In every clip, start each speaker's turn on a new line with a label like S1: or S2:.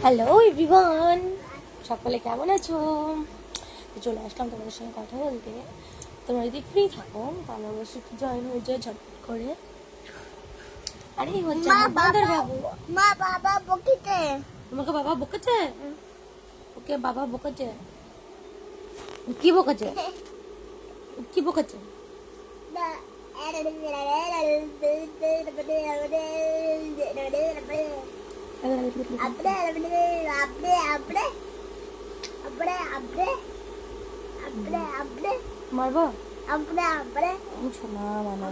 S1: Hello everyone, সকলে কেমন আছো? চলে আসলাম তোমাদের সঙ্গে কথা বলতে। তোমরা যদি ফ্রি থাকো তাহলে অবশ্যই জয়েন হয়ে যায় ঝটপট করে। আরে হচ্ছে আমার বাঁদর বাবু।
S2: মা বাবা বকিতে
S1: তোমাকে বাবা বকেছে? ওকে বাবা বকেছে? কি বকেছে? কি বকেছে? মারবো? শোনা মানে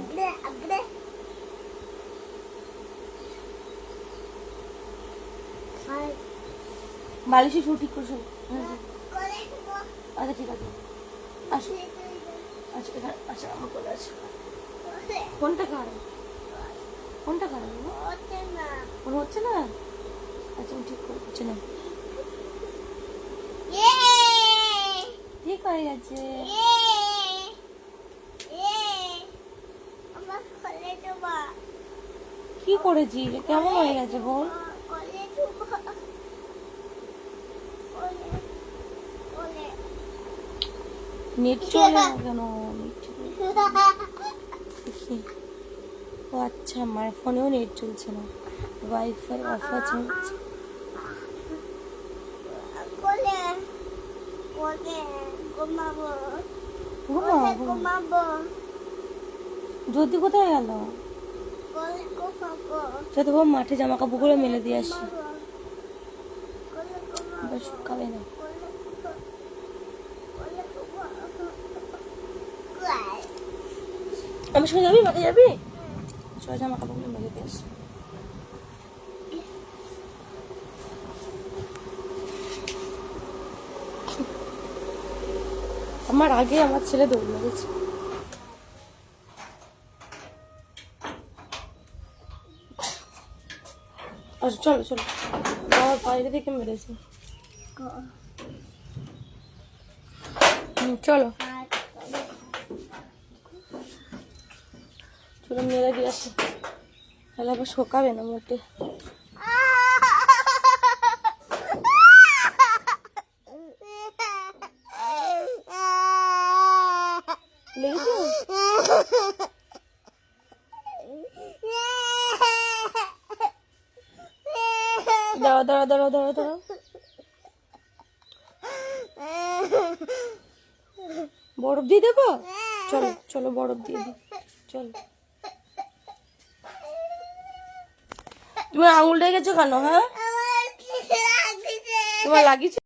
S1: বালিশে শু ঠিক করছো? আচ্ছা ঠিক আছে, আসো। আচ্ছা এখানে আচ্ছা আমার কোলে আছে। কোনটা খারাপ? কোনটা খারাপ? মনে হচ্ছে না? আচ্ছা আমি ঠিক করে দিচ্ছি না। ঠিক হয়ে গেছে। কি করেছি? কেমন হয়ে গেছে বল? নেট চলে না কেন? দেখি। ও আচ্ছা, আমার ফোনেও নেট চলছে না, ওয়াইফাই অফ আছে। যদি কোথায় গেল? যাতে বাবা মাঠে জামা কাপড়গুলো মেলে দিয়ে আসি, শুকাবে না। আমার সঙ্গে যাবি? মাঠে যাবি? সবাই জামা কাপড়গুলো মেলে দিয়ে আসি। আমার আগে আমার ছেলে দৌড় মেরেছে। আচ্ছা চলো চলো, আমার বাইরে থেকে মেরেছে। চলো চলো মেরে দিয়ে আসি, তাহলে আবার শোকাবে না মোটে। লেগেছে? দাঁড়াও দাঁড়াও দাঁড়াও দাঁড়াও দাঁড়াও, বরফ দিয়ে দেবো? চলো চলো বরফ দিয়ে দিই, চলো। তুমি আঙুল লেগেছো কেন? হ্যাঁ তোমার লাগিয়েছে?